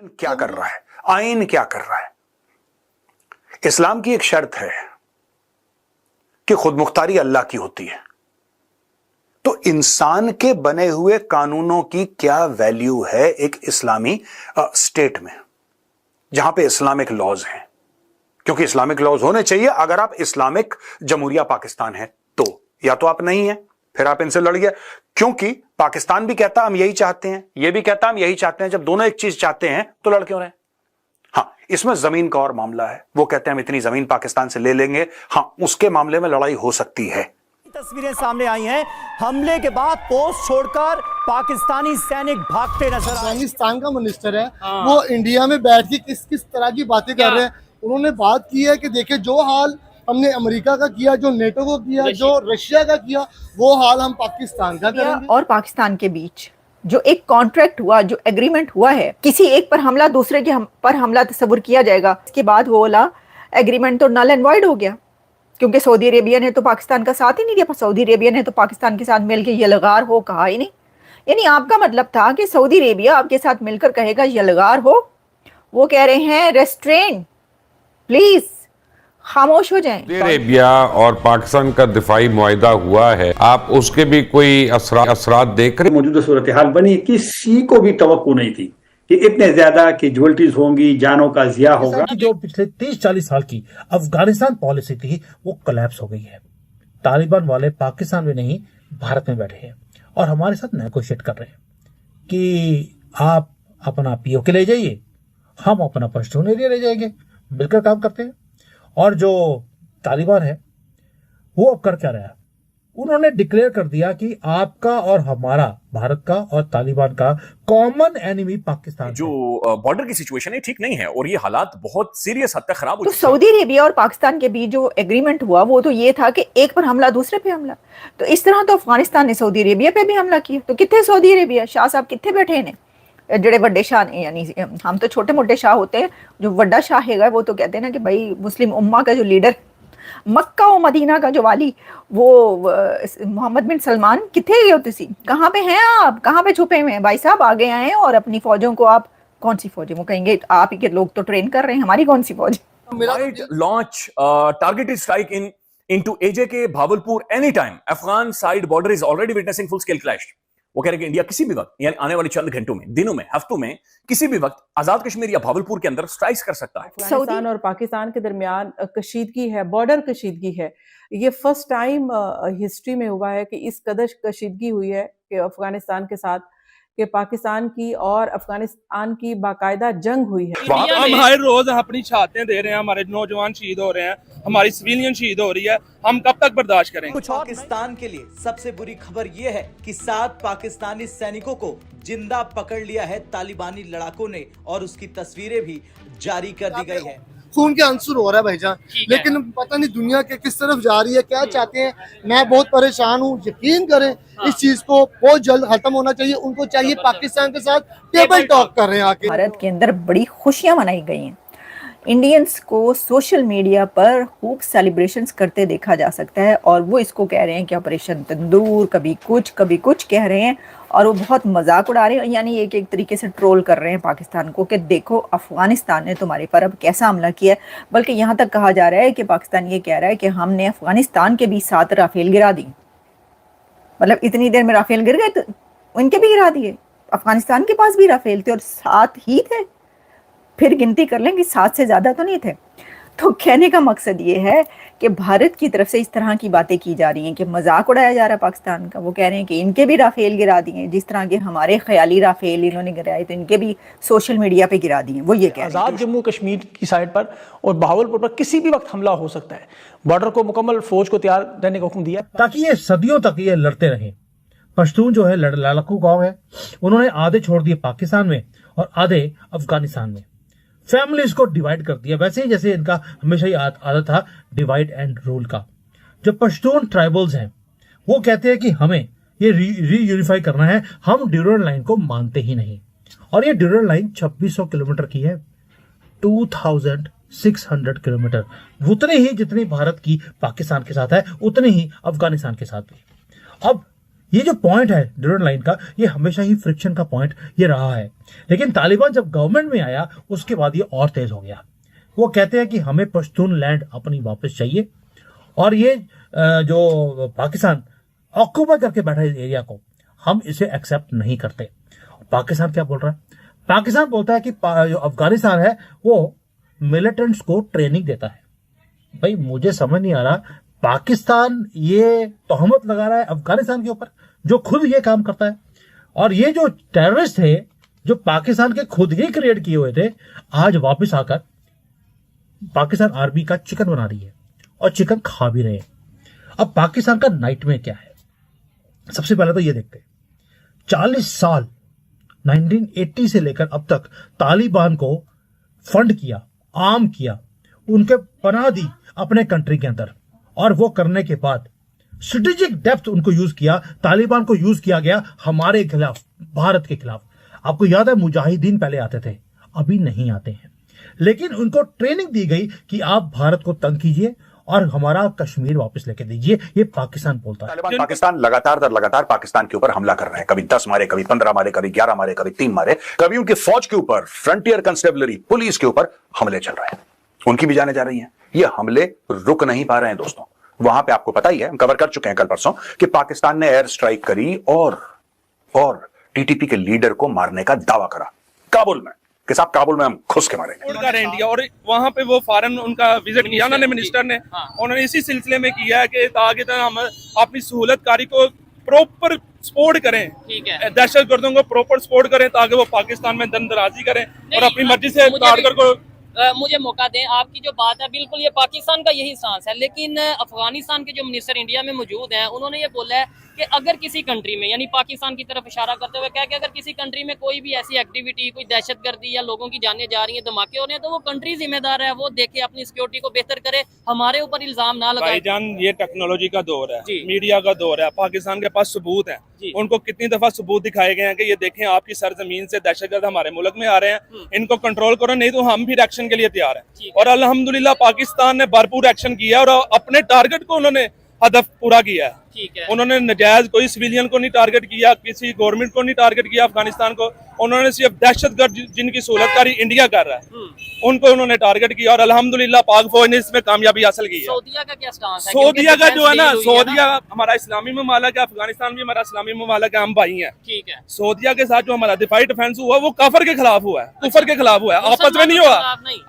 क्या कर रहा है, आइन क्या कर रहा है। इस्लाम की एक शर्त है कि खुद मुख्तारी अल्लाह की होती है, तो इंसान के बने हुए कानूनों की क्या वैल्यू है एक इस्लामी स्टेट में जहां पे इस्लामिक लॉज हैं। क्योंकि इस्लामिक लॉज होने चाहिए। अगर आप इस्लामिक जमहूरिया पाकिस्तान है तो, या तो आप नहीं है, फिर आप इनसे लड़ गए। क्योंकि पाकिस्तान भी कहता हम यही चाहते हैं, ये भी कहता हम यही चाहते हैं। जब दोनों एक चीज चाहते हैं तो लड़ क्यों रहे। हाँ, इसमें जमीन का और मामला है। वो कहते हैं हम इतनी जमीन पाकिस्तान से ले लेंगे, हाँ उसके मामले में लड़ाई हो सकती है। तस्वीरें सामने आई हैं, हमले के बाद पोस्ट छोड़कर पाकिस्तानी सैनिक भागते नजर आए। अफगानिस्तान का मिनिस्टर है, वो इंडिया में बैठ के किस किस तरह की बातें कर रहे हैं। उन्होंने बात की है कि देखिए जो हाल हमने अमेरिका का किया, जो नेटो को किया, जो रशिया का किया, वो हाल हम पाकिस्तान का करेंगे। और पाकिस्तान के बीच जो एक कॉन्ट्रैक्ट हुआ, जो एग्रीमेंट हुआ है, किसी एक पर हमला दूसरे के पर हमला तस्वुर किया जाएगा, इसके बाद वो वाला एग्रीमेंट तो नल एंड वॉइड हो गया। क्योंकि सऊदी अरेबिया ने तो पाकिस्तान का साथ ही नहीं दिया। सऊदी अरेबिया ने तो पाकिस्तान के साथ मिलकर यलगार हो कहा ही नहीं। यानी आपका मतलब था कि सऊदी अरेबिया आपके साथ मिलकर कहेगा यलगार हो। वो कह रहे हैं रेस्ट्रेन, प्लीज खामोश हो जाएं। सऊदी अरेबिया और पाकिस्तान का दिफाई मुआहिदा हुआ है, आप उसके भी कोई असरात देख रहे? मौजूदा सूरत हाल बनी, किसी को भी तवक्को नहीं थी कि इतने ज्यादा कैजुअल्टीज होंगी, जानों का जिया होगा। जो पिछले 30-40 साल की अफगानिस्तान पॉलिसी थी वो कोलैप्स हो गई है। तालिबान वाले पाकिस्तान में नहीं भारत में बैठे हैं और हमारे साथ नेगोशिएट कर रहे हैं कि आप अपना पीओके ले जाइए, हम अपना पश्तून एरिया ले जाएंगे, मिलकर काम करते हैं। और जो तालिबान है वो अब कर क्या रहा है, उन्होंने डिक्लेयर कर दिया कि आपका और हमारा, भारत का और तालिबान का कॉमन एनिमी पाकिस्तान। जो बॉर्डर की सिचुएशन है ठीक नहीं है और ये हालात बहुत सीरियस हद तक खराब हो तो चुके हैं। सऊदी अरेबिया और पाकिस्तान के बीच जो एग्रीमेंट हुआ वो तो ये था कि एक पर हमला दूसरे पे हमला। तो इस तरह तो अफगानिस्तान ने सऊदी अरेबिया पे भी हमला किया। तो कितने सऊदी अरेबिया शाह साहब कितने बैठे ने, जड़े वड्डे शाह ने। यानी हम तो छोटे मोटे शाह होते हैं, जो वड्डा शाह है वो तो कहते हैं ना कि भाई मुस्लिम उम्मा का जो लीडर, मक्का और मदीना का जो वाली, वो मोहम्मद बिन सलमान कितने गए होते सी। कहाँ पे हैं आप, कहाँ पे छुपे हुए हैं भाई साहब, आगे आए और अपनी फौजों को आप, कौन सी फौज है वो कहेंगे आप ही के लोग तो ट्रेन कर रहे हैं, हमारी कौन सी फौज। Launch targeted strike into AJK Bahawalpur any time. Afghan side border is already witnessing full scale clash. वो कह रहे हैं कि इंडिया किसी भी वक्त, यानी आने वाले चंद घंटों में, दिनों में, हफ्तों में, किसी भी वक्त आजाद कश्मीर या भावलपुर के अंदर स्ट्राइक्स कर सकता है। अफगानिस्तान और पाकिस्तान के दरमियान कशीदगी है, बॉर्डर कशीदगी है। ये फर्स्ट टाइम हिस्ट्री में हुआ है कि इस कदर कशीदगी हुई है कि अफगानिस्तान के साथ, कि पाकिस्तान की और अफगानिस्तान की बाकायदा जंग हुई है। हम हर रोज अपनी शहादतें दे रहे हैं, हमारे नौजवान शहीद हो रहे हैं, हमारी सिविलियन शहीद हो रही है, हम कब तक बर्दाश्त करेंगे। पाकिस्तान के लिए सबसे बुरी खबर यह है कि 7 पाकिस्तानी सैनिकों को जिंदा पकड़ लिया है तालिबानी लड़ाकों ने और उसकी तस्वीरें भी जारी कर दी गई है। खून के आंसू हो रहा है भाईजान, लेकिन पता नहीं दुनिया के किस तरफ जा रही है, क्या चाहते हैं। मैं बहुत परेशान हूँ। यकीन करें इस चीज को बहुत जल्द खत्म होना चाहिए। उनको चाहिए पाकिस्तान के साथ टेबल टॉक कर रहे हैं आके। भारत के अंदर बड़ी खुशियां मनाई गई हैं। इंडियंस को सोशल मीडिया पर खूब सेलिब्रेशंस करते देखा जा सकता है और वो इसको कह रहे हैं कि ऑपरेशन तंदूर, कभी कुछ कह रहे हैं और वो बहुत मजाक उड़ा रहे हैं। यानी एक तरीके से ट्रोल कर रहे हैं पाकिस्तान को कि देखो अफगानिस्तान ने तुम्हारे पर अब कैसा हमला किया। बल्कि यहाँ तक कहा जा रहा है कि पाकिस्तान ये कह रहा है कि हमने अफगानिस्तान के भी 7 राफेल गिरा दी। मतलब इतनी देर में राफेल गिर गए तो उनके भी गिरा दिए। अफगानिस्तान के पास भी राफेल थे और 7 ही थे, फिर गिनती कर लें कि 7 से ज्यादा तो नहीं थे। तो कहने का मकसद ये है कि भारत की तरफ से इस तरह की बातें की जा रही हैं कि मजाक उड़ाया जा रहा है पाकिस्तान का। वो कह रहे हैं कि इनके भी राफेल गिरा दिए, जिस तरह के हमारे ख्याली राफेल इन्होंने गिराए तो इनके भी सोशल मीडिया पे गिरा दिए। वो ये कह रहे हैं आजाद जम्मू कश्मीर की साइड पर और बहावलपुर पर किसी भी वक्त हमला हो सकता है। बॉर्डर को मुकम्मल फौज को तैयार रहने का हुक्म दिया ताकि ये सदियों तक ये लड़ते रहें। पश्तून जो है लड़ाकू गाँव है, उन्होंने आधे छोड़ दिए पाकिस्तान में और आधे अफगानिस्तान में। फैमिलीज को डिवाइड कर दिया, वैसे ही जैसे इनका हमेशा ही आदत था डिवाइड एंड रूल का। जो पश्तून ट्राइबल्स हैं वो कहते हैं कि हमें ये रीयूनिफाई करना है, हम ड्यूरल लाइन को मानते ही नहीं। और ये ड्यूरल लाइन 2600 किलोमीटर की है, 2600 किलोमीटर, उतने ही जितनी भारत की पाकिस्तान के साथ है उतने ही अफगानिस्तान के साथ भी। अब ये जो पॉइंट है ड्यूरन लाइन का, ये हमेशा ही फ्रिक्शन का पॉइंट ये रहा है। लेकिन तालिबान जब गवर्नमेंट में आया उसके बाद ये और तेज हो गया। वो कहते हैं कि हमें पश्तून लैंड अपनी वापस चाहिए, और ये जो पाकिस्तान ऑक्यूपाई करके बैठा है इस एरिया को, हम इसे एक्सेप्ट नहीं करते। पाकिस्तान क्या बोल रहा है? पाकिस्तान बोलता है कि जो अफगानिस्तान है वो मिलिटेंट्स को ट्रेनिंग देता है। भाई मुझे समझ नहीं आ रहा, पाकिस्तान ये तोहमत लगा रहा है अफगानिस्तान के ऊपर जो खुद ये काम करता है, और ये जो टेररिस्ट थे जो पाकिस्तान के खुद ही क्रिएट किए हुए थे, आज वापस आकर पाकिस्तान आर्मी का चिकन बना रही है और चिकन खा भी रहे हैं। अब पाकिस्तान का नाइटमेयर क्या है? सबसे पहले तो ये देखते हैं, 40 साल 1980 से लेकर अब तक तालिबान को फंड किया, आर्म किया, उनके पनाह दी अपने कंट्री के अंदर, और वो करने के बाद स्ट्रेटेजिक डेप्थ उनको यूज किया, तालिबान को यूज किया गया हमारे खिलाफ, भारत के खिलाफ। आपको याद है मुजाहिदीन पहले आते थे, अभी नहीं आते हैं, लेकिन उनको ट्रेनिंग दी गई कि आप भारत को तंग कीजिए और हमारा कश्मीर वापस लेके दीजिए। ये पाकिस्तान बोलता है। तालिबान पाकिस्तान लगातार दर लगातार पाकिस्तान के ऊपर हमला कर रहे हैं। कभी 10 मारे, कभी 15 मारे, कभी 11 मारे, कभी 3 मारे, कभी उनकी फौज के ऊपर, फ्रंटियर कंस्टेबलरी पुलिस के ऊपर हमले चल रहे हैं। उनकी भी जाने जा रही हैं। ये हमले रुक नहीं पा रहे हैं दोस्तों। वहां पे आपको पता ही है, हम कवर कर चुके हैं कल परसों, कि पाकिस्तान ने एयर स्ट्राइक करी और टीटीपी के लीडर को मारने का दावा करा काबुल में, कि साहब काबुल में हम घुस के मारेंगे। इंडिया, और वहां पे वो फॉरेन उनका विजिट किया उन्होंने, मिनिस्टर ने, उन्होंने इसी सिलसिले में किया है कि ताकि हम अपनी सहूलतकारी को प्रॉपर सपोर्ट करें, ठीक है, दहशत गर्दों को प्रॉपर सपोर्ट करें, ताकि वो पाकिस्तान में दंदराजी करें और अपनी मर्जी से टारगेट को मुझे मौका दें। आपकी जो बात है बिल्कुल ये पाकिस्तान का यही सांस है, लेकिन अफगानिस्तान के जो मिनिस्टर इंडिया में मौजूद हैं उन्होंने ये बोला है कि अगर किसी कंट्री में, यानी पाकिस्तान की तरफ इशारा करते हुए क्या कि अगर किसी कंट्री में कोई भी ऐसी एक्टिविटी, कोई दहशतगर्दी या लोगों की जानें जा रही हैं, धमाके हो रहे हैं, तो वो कंट्री जिम्मेदार है, वो देखे, अपनी सिक्योरिटी को बेहतर करे, हमारे ऊपर इल्जाम ना लगाए। भाईजान ये टेक्नोलॉजी का दौर है, मीडिया का दौर है, पाकिस्तान के पास सबूत है, उनको कितनी दफा सबूत दिखाए गए हैं कि ये देखें आपकी सरजमीन से दहशतगर्द हमारे मुल्क में आ रहे हैं, इनको कंट्रोल करो, नहीं तो हम फिर एक्शन के लिए तैयार हैं। और अल्हम्दुलिल्लाह पाकिस्तान ने भरपूर एक्शन किया और अपने टारगेट को उन्होंने हदफ पूरा किया है। उन्होंने नजायज कोई सिविलियन को नहीं टारगेट किया, किसी गवर्नमेंट को नहीं टारगेट किया अफगानिस्तान को, उन्होंने सिर्फ दहशतगर्द जिनकी सहूलतकारी इंडिया कर रहा है उनको उन्होंने टारगेट किया, और अल्हम्दुलिल्लाह पाक फौज ने इसमें कामयाबी हासिल की है। सऊदीया का क्या स्टांस है? सऊदीया का जो है ना, सऊदीया हमारा इस्लामी ममालिक है, अफगानिस्तान भी हमारा इस्लामी ममालिक है, हम भाई हैं, ठीक है। सऊदीया के साथ जो हमारा दिफाई डिफेंस हुआ वो काफर के खिलाफ हुआ है, कुफर के खिलाफ हुआ है, आपस में नहीं हुआ,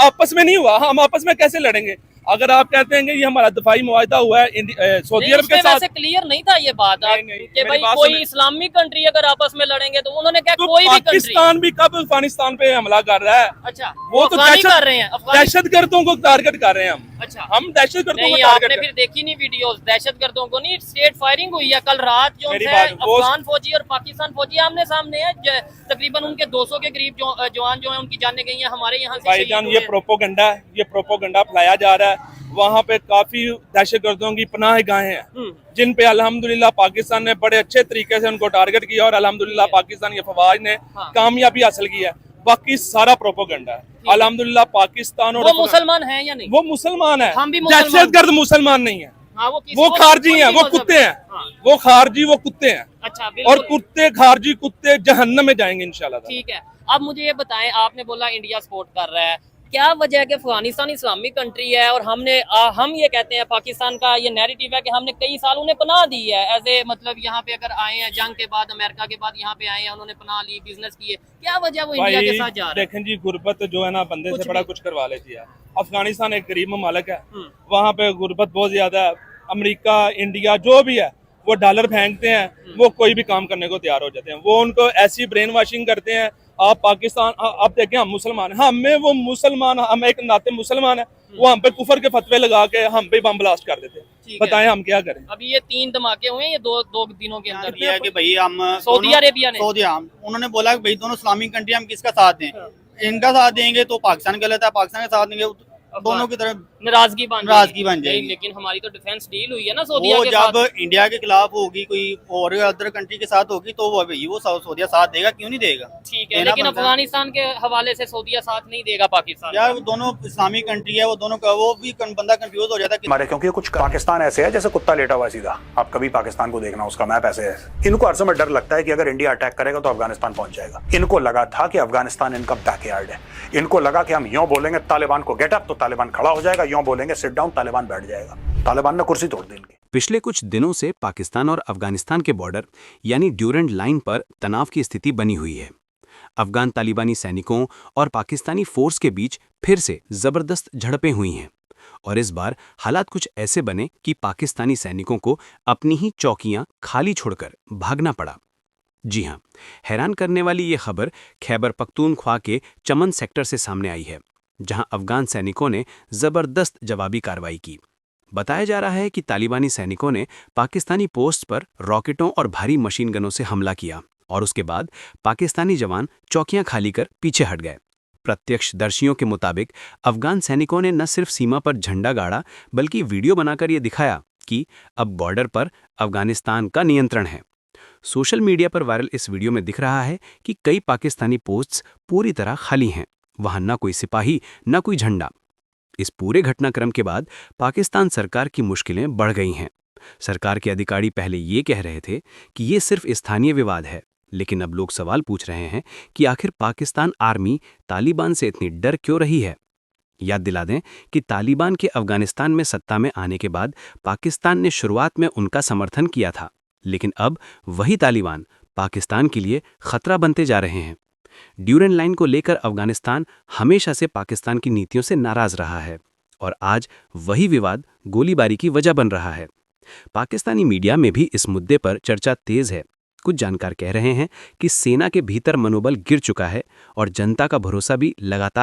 आपस में नहीं हुआ। हम आपस में कैसे लड़ेंगे? अगर आप कहते हैं कि ये हमारा दिफाई मुआहदा हुआ है सऊदी अरब के साथ, क्लियर नहीं था ये बात कि भाई कोई इस्लामी कंट्री अगर आपस में लड़ेंगे तो उन्होंने क्या, कोई भी पाकिस्तान भी कब अफगानिस्तान पे हमला कर रहा है? अच्छा, वो तो कर रहे हैं, दहशतगर्दों को टारगेट कर रहे हैं हम। अच्छा, हम दहशतगर्दों को आपने फिर देखी नहीं वीडियोस? दहशतगर्दों को नहीं, स्ट्रेट फायरिंग हुई है कल रात, जो अफगान फौजी और पाकिस्तान फौजी आमने सामने है, तकरीबन उनके 200 के करीब जवान जो है उनकी जाने गई है हमारे यहाँ से। भाईजान ये प्रोपोगंडा है, ये प्रोपोगंडा फैलाया जा रहा है। वहाँ पे काफी दहशतगर्दों की पनाह गाहें हैं जिन पे अल्हम्दुलिल्लाह पाकिस्तान ने बड़े अच्छे तरीके से उनको टारगेट किया और अल्हम्दुलिल्लाह पाकिस्तान की फौज ने कामयाबी हासिल की है। बाकी सारा प्रोपोगंडा है। अल्हम्दुलिल्लाह पाकिस्तान और वो मुसलमान है या नहीं? वो मुसलमान है, हम भी दहशतगर्द मुसलमान नहीं है। वो खारजी हैं, वो कुत्ते हैं, वो खारजी, वो कुत्ते हैं। अच्छा, और कुत्ते, खारजी कुत्ते जहन्नम में जाएंगे इंशाल्लाह। ठीक है, अब मुझे ये बताएं, आपने बोला इंडिया सपोर्ट कर रहा है, क्या वजह है कि अफगानिस्तान इस्लामी कंट्री है और हम ये कहते हैं, पाकिस्तान का ये नैरेटिव है कि हमने कई साल उन्हें पनाह दी है, ऐसे मतलब यहाँ पे अगर आए हैं जंग के बाद, अमेरिका के बाद यहाँ पे आए हैं, उन्होंने पनाह ली, बिजनेस किए, क्या वजह वो इंडिया के साथ जा रहे हैं? देखें जी, गुर्बत जो है ना बंदे से बड़ा कुछ करवा लेती है। अफगानिस्तान एक गरीब ममालिक है, वहाँ पे गुर्बत बहुत ज्यादा है। अमेरिका, इंडिया जो भी है वो डॉलर फेंकते हैं, वो कोई भी काम करने को तैयार हो जाते हैं। वो उनको ऐसी ब्रेन वॉशिंग करते हैं। आप पाकिस्तान, आप देखें, हम मुसलमान हैं, हमें वो मुसलमान, हम एक नाते मुसलमान है, वो हम पे कुफर के फतवे लगा के हम पे बम ब्लास्ट कर देते हैं। बताएं हम क्या करें? अभी ये 3 धमाके हुए हैं ये दो दिनों के अंदर। है कि भाई हम सऊदी अरेबिया ने, उन्होंने बोला कि भाई दोनों इस्लामिक कंट्री हम किसका साथ दें? इनका साथ देंगे तो पाकिस्तान गलत है, पाकिस्तान का साथ देंगे दोनों की तरफ नाराजगी बन जाएगी। लेकिन हमारी तो डिफेंस डील हुई है ना सऊदीया वो के जब साथ। इंडिया के खिलाफ होगी कोई और अदर कंट्री के साथ होगी तो वो सऊदीया साथ देगा, क्यों नहीं देगा? ठीक है, लेकिन अफगानिस्तान के हवाले से सऊदीया साथ नहीं देगा पाकिस्तान। यार वो दोनों इस्लामिक कंट्री है, वो दोनों का वो भी बंदा कंफ्यूज हो जाता है हमारे, क्योंकि कुछ पाकिस्तान ऐसे है जैसे कुत्ता लेटा हुआ है सीधा। आप कभी पाकिस्तान को देखना, उसका मैप ऐसे है। इनको हर समय डर लगता है कि अगर इंडिया अटैक करेगा तो अफगानिस्तान पहुंच जाएगा। इनको लगा था कि अफगानिस्तान इनका बैकयार्ड है। इनको लगा कि हम यूं बोलेंगे तालिबान को गेट अप तो तालिबान खड़ा हो जाएगा, यूं बोलेंगे सिट डाउन तालिबान बैठ जाएगा। तालिबान ने कुर्सी तोड़ दी इनकी। पिछले कुछ दिनों से पाकिस्तान और अफगानिस्तान के बॉर्डर यानी ड्यूरेंट लाइन पर तनाव की स्थिति बनी हुई है। अफगान तालिबानी सैनिकों और पाकिस्तानी फोर्स के बीच फिर से जबरदस्त झड़पें हुई हैं और इस बार हालात कुछ ऐसे बने कि पाकिस्तानी सैनिकों को अपनी ही चौकियां खाली छोड़कर भागना पड़ा। जी हां, हैरान करने वाली ये खबर खैबर पख्तूनख्वा के चमन सेक्टर से सामने आई है, जहां अफगान सैनिकों ने जबरदस्त जवाबी कार्रवाई की। बताया जा रहा है कि तालिबानी सैनिकों ने पाकिस्तानी पोस्ट पर रॉकेटों और भारी मशीन गनों से हमला किया और उसके बाद पाकिस्तानी जवान चौकियां खाली कर पीछे हट गए। प्रत्यक्षदर्शियों के मुताबिक अफगान सैनिकों ने न सिर्फ सीमा पर झंडा गाड़ा बल्कि वीडियो बनाकर ये दिखाया कि अब बॉर्डर पर अफगानिस्तान का नियंत्रण है। सोशल मीडिया पर वायरल इस वीडियो में दिख रहा है कि कई पाकिस्तानी पोस्ट्स पूरी तरह खाली हैं, वहां न कोई सिपाही न कोई झंडा। इस पूरे घटनाक्रम के बाद पाकिस्तान सरकार की मुश्किलें बढ़ गई हैं। सरकार के अधिकारी पहले ये कह रहे थे कि ये सिर्फ स्थानीय विवाद है, लेकिन अब लोग सवाल पूछ रहे हैं कि आखिर पाकिस्तान आर्मी तालिबान से इतनी डर क्यों रही है। याद दिला दें कि तालिबान के अफगानिस्तान में सत्ता में आने के बाद पाकिस्तान ने शुरुआत में उनका समर्थन किया था, लेकिन अब वही तालिबान पाकिस्तान के लिए खतरा बनते जा रहे हैं। ड्यूरेंट लाइन को लेकर अफगानिस्तान हमेशा से पाकिस्तान की नीतियों से नाराज रहा है और आज वही विवाद गोलीबारी की वजह बन रहा है। पाकिस्तानी मीडिया में भी इस मुद्दे पर चर्चा तेज है। कुछ जानकार कह रहे हैं कि सेना के भीतर मनोबल गिर चुका है और जनता का भरोसा भी लगातार